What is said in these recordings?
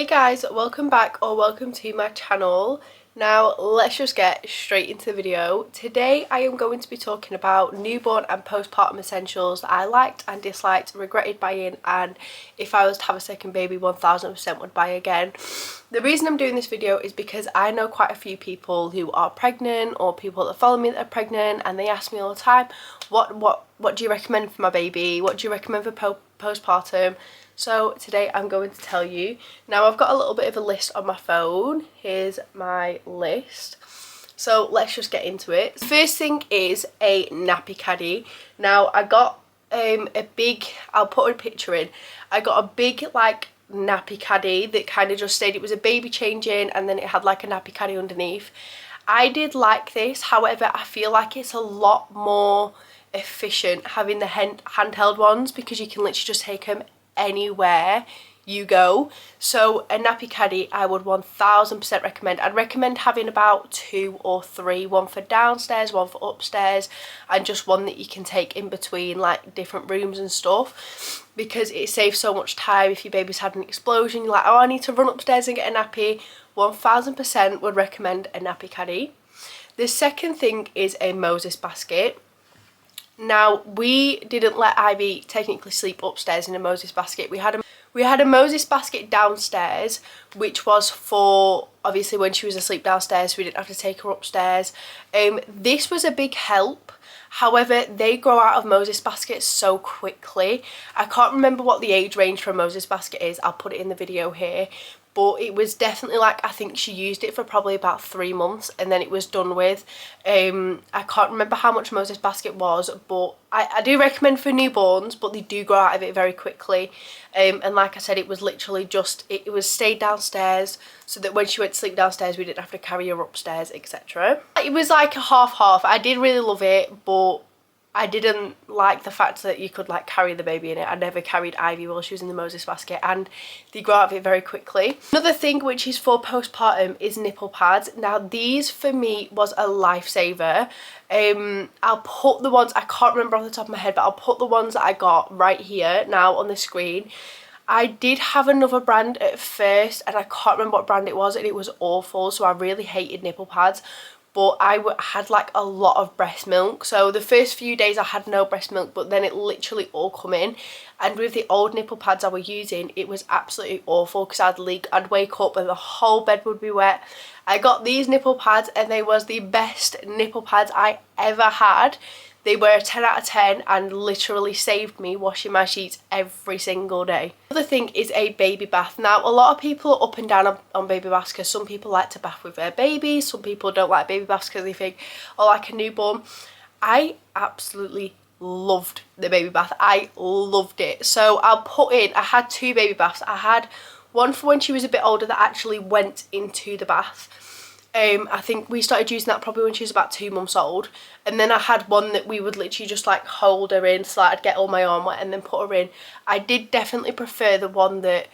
Hey guys, welcome back or welcome to my channel. Now let's just get straight into the video. Today I am going to be talking about newborn and postpartum essentials that I liked and disliked, regretted buying, and if I was to have a second baby 1000% would buy again. The reason I'm doing this video is because I know quite a few people who are pregnant or people that follow me that are pregnant, and they ask me all the time, what do you recommend for my baby? What do you recommend for postpartum? So today I'm going to tell you. Now I've got a little bit of a list on my phone. Here's my list. So let's just get into it. The first thing is a nappy caddy. Now I got a big, I'll put a picture in. I got a big like nappy caddy that kind of just said it was a baby changing, and then it had like a nappy caddy underneath. I did like this, however I feel like it's a lot more efficient having the handheld ones because you can literally just take them anywhere you go. So a nappy caddy I would 1000% recommend. I'd recommend having about 2 or 3, one for downstairs, one for upstairs, and just one that you can take in between like different rooms and stuff, because it saves so much time. If your baby's had an explosion, you're like, oh, I need to run upstairs and get a nappy, 1000% would recommend a nappy caddy. The second thing is a Moses basket. Now we didn't let Ivy technically sleep upstairs in a Moses basket. We had a Moses basket downstairs, which was for obviously when she was asleep downstairs, so we didn't have to take her upstairs. This was a big help. However, they grow out of Moses baskets so quickly. I can't remember what the age range for a Moses basket is. I'll put it in the video here. But it was definitely like, I think she used it for probably about 3 months and then it was done with. I can't remember how much Moses basket was, but I do recommend for newborns, but they do grow out of it very quickly. And like I said, it was literally just, it was stayed downstairs so that when she went to sleep downstairs we didn't have to carry her upstairs, etc. It was like a half-half. I did really love it, but I didn't like the fact that you could like carry the baby in it. I never carried Ivy while she was in the Moses basket, and they grow out of it very quickly. Another thing which is for postpartum is nipple pads. Now these for me was a lifesaver. I'll put the ones, I can't remember off the top of my head, but I'll put the ones that I got right here now on the screen. I did have another brand at first and I can't remember what brand it was, and it was awful, so I really hated nipple pads. But I had like a lot of breast milk, so the first few days I had no breast milk, but then it literally all come in. And with the old nipple pads I was using, it was absolutely awful because I'd wake up and the whole bed would be wet. I got these nipple pads and they was the best nipple pads I ever had. They were a 10 out of 10 and literally saved me washing my sheets every single day. Another thing is a baby bath. Now a lot of people are up and down on baby baths because some people like to bath with their babies, some people don't like baby baths because they think, oh, like a newborn. I absolutely loved the baby bath. I loved it. So I'll put in, I had 2 baby baths. I had one for when she was a bit older that actually went into the bath. I think we started using that probably when she was about 2 months old, and then I had one that we would literally just like hold her in, so I'd get all my arm wet and then put her in. I did definitely prefer the one that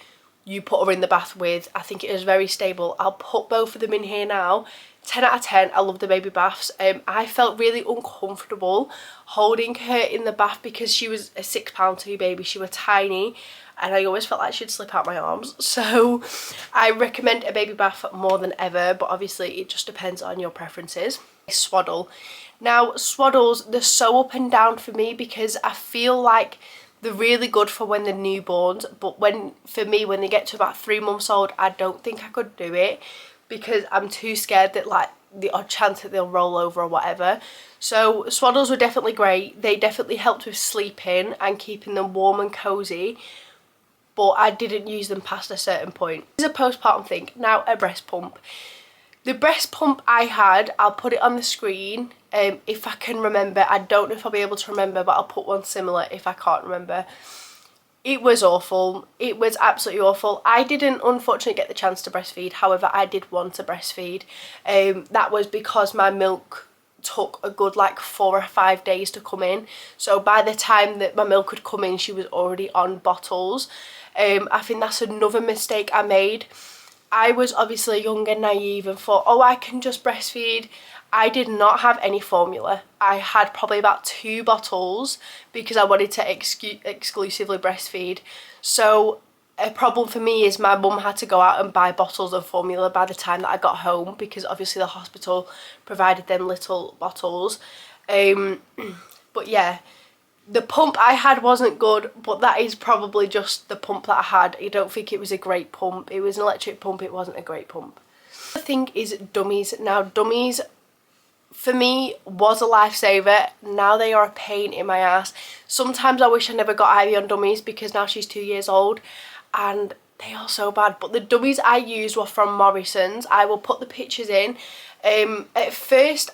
you put her in the bath with. I think it was very stable. I'll put both of them in here now. 10 out of 10. I love the baby baths. I felt really uncomfortable holding her in the bath because she was a 6 pound 2 baby. She was tiny and I always felt like she'd slip out my arms. So I recommend a baby bath more than ever, but obviously it just depends on your preferences. Swaddle. Now swaddles, they're so up and down for me because I feel like they're really good for when they're newborns, but for me when they get to about 3 months old, I don't think I could do it because I'm too scared that like the odd chance that they'll roll over or whatever. So swaddles were definitely great. They definitely helped with sleeping and keeping them warm and cozy, but I didn't use them past a certain point. This is a postpartum thing. Now a breast pump. The breast pump I had, I'll put it on the screen if I can remember. I don't know if I'll be able to remember, but I'll put one similar if I can't remember. It was awful. It was absolutely awful. I didn't unfortunately get the chance to breastfeed. However, I did want to breastfeed. That was because my milk took a good like 4 or 5 days to come in. So by the time that my milk had come in, she was already on bottles. I think that's another mistake I made. I was obviously young and naive and thought, oh, I can just breastfeed. I did not have any formula. I had probably about 2 bottles because I wanted to exclusively breastfeed. So a problem for me is my mum had to go out and buy bottles of formula by the time that I got home, because obviously the hospital provided them little bottles. But yeah, the pump I had wasn't good, but that is probably just the pump that I had. I don't think it was a great pump. It was an electric pump, it wasn't a great pump. The thing is dummies. Now dummies for me was a lifesaver. Now they are a pain in my ass. Sometimes I wish I never got Ivy on dummies, because now she's 2 years old and they are so bad. But the dummies I used were from Morrison's. I will put the pictures in. At first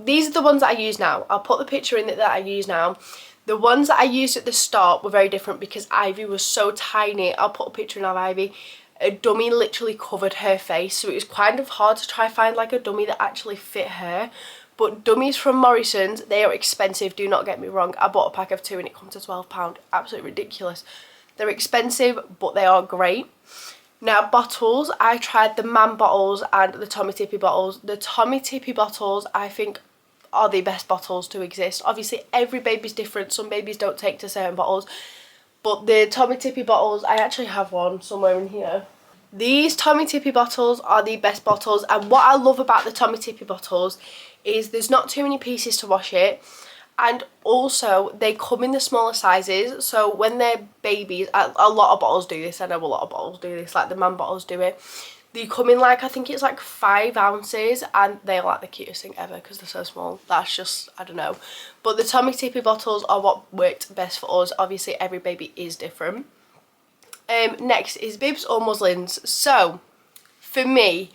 these are the ones that I use now. I'll put the picture in that I use now. The ones that I used at the start were very different because Ivy was so tiny. I'll put a picture in of Ivy. A dummy literally covered her face, so it was kind of hard to try and find like a dummy that actually fit her. But dummies from Morrison's, they are expensive, do not get me wrong. I bought a pack of 2 and it comes to £12. Absolutely ridiculous. They're expensive, but they are great. Now bottles, I tried the Man bottles and the Tommy Tippy bottles. The Tommy Tippy bottles I think are the best bottles to exist. Obviously every baby's different, some babies don't take to certain bottles, but the Tommy Tippy bottles, I actually have one somewhere in here. These Tommy Tippy bottles are the best bottles, and what I love about the Tommy Tippy bottles is there's not too many pieces to wash it. And also they come in the smaller sizes, so when they're babies, a lot of bottles do this, I know a lot of bottles do this, like the Man bottles do it. They come in like, I think it's like 5 ounces, and they're like the cutest thing ever because they're so small. That's just, I don't know. But the Tommy Tippy bottles are what worked best for us. Obviously every baby is different. Next is bibs or muslins. So for me,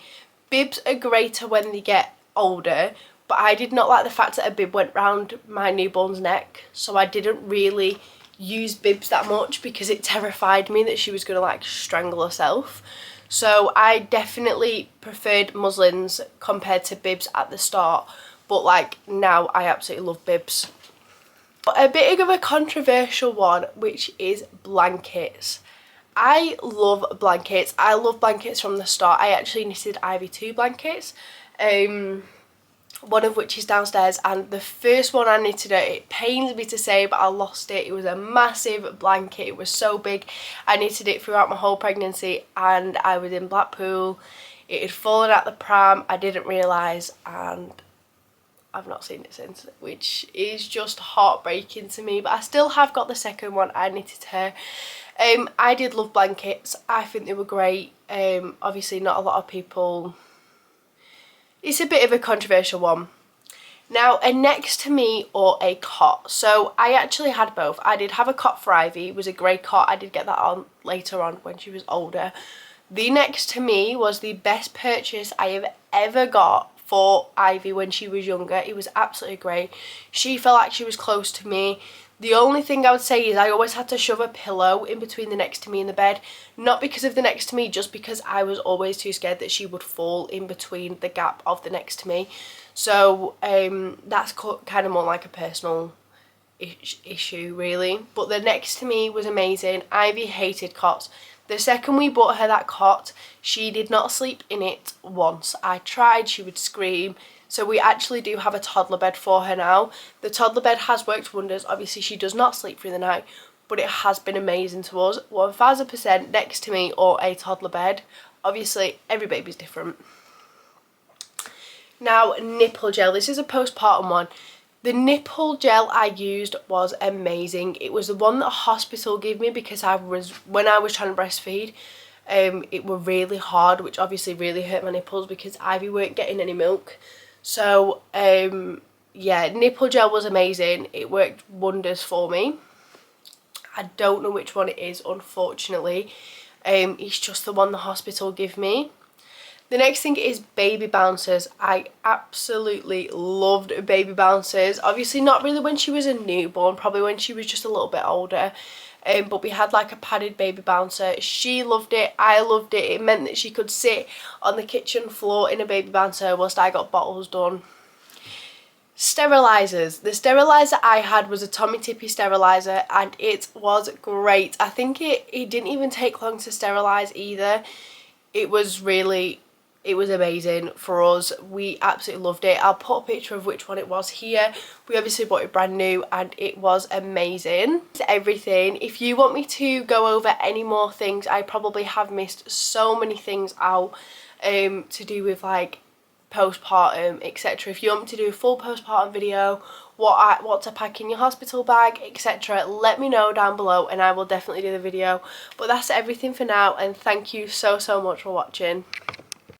bibs are greater when they get older, but I did not like the fact that a bib went round my newborn's neck, so I didn't really use bibs that much because it terrified me that she was going to like strangle herself. So I definitely preferred muslins compared to bibs at the start, but like now I absolutely love bibs. But a bit of a controversial one, which is blankets. I love blankets. I love blankets from the start. I actually knitted Ivy 2 blankets. One of which is downstairs, and the first one I knitted it pains me to say, but I lost it. It was a massive blanket, it was so big. I knitted it throughout my whole pregnancy, and I was in Blackpool. It had fallen out the pram, I didn't realise, and I've not seen it since, which is just heartbreaking to me. But I still have got the second one I knitted her. I did love blankets, I think they were great. Obviously not a lot of people, it's a bit of a controversial one. Now, a next to me or a cot. So I actually had both. I did have a cot for Ivy. It was a grey cot. I did get that on later on when she was older. The next to me was the best purchase I have ever got for Ivy when she was younger. It was absolutely great. She felt like she was close to me. The only thing I would say is I always had to shove a pillow in between the next to me and the bed. Not because of the next to me, just because I was always too scared that she would fall in between the gap of the next to me. So that's kind of more like a personal issue really. But the next to me was amazing. Ivy hated cots. The second we bought her that cot, she did not sleep in it once. I tried, she would scream. So we actually do have a toddler bed for her now. The toddler bed has worked wonders. Obviously she does not sleep through the night, but it has been amazing to us. 1000% next to me or a toddler bed. Obviously every baby's different. Now, nipple gel. This is a postpartum one. The nipple gel I used was amazing. It was the one that hospital gave me because when I was trying to breastfeed, it were really hard, which obviously really hurt my nipples because Ivy weren't getting any milk. So yeah, nipple gel was amazing. It worked wonders for me. I don't know which one it is, unfortunately. It's just the one the hospital give me. The next thing is baby bouncers. I absolutely loved baby bouncers. Obviously not really when she was a newborn, probably when she was just a little bit older. But we had like a padded baby bouncer. She loved it, I loved it. It meant that she could sit on the kitchen floor in a baby bouncer whilst I got bottles done. Sterilisers. The steriliser I had was a Tommy Tippy steriliser, and it was great. I think it didn't even take long to sterilise either. It was really it was amazing for us. We absolutely loved it. I'll put a picture of which one it was here. We obviously bought it brand new and it was amazing. It's everything. If you want me to go over any more things, I probably have missed so many things out to do with like postpartum, etc. If you want me to do a full postpartum video, what to pack in your hospital bag, etc., let me know down below and I will definitely do the video. But that's everything for now, and thank you so much for watching.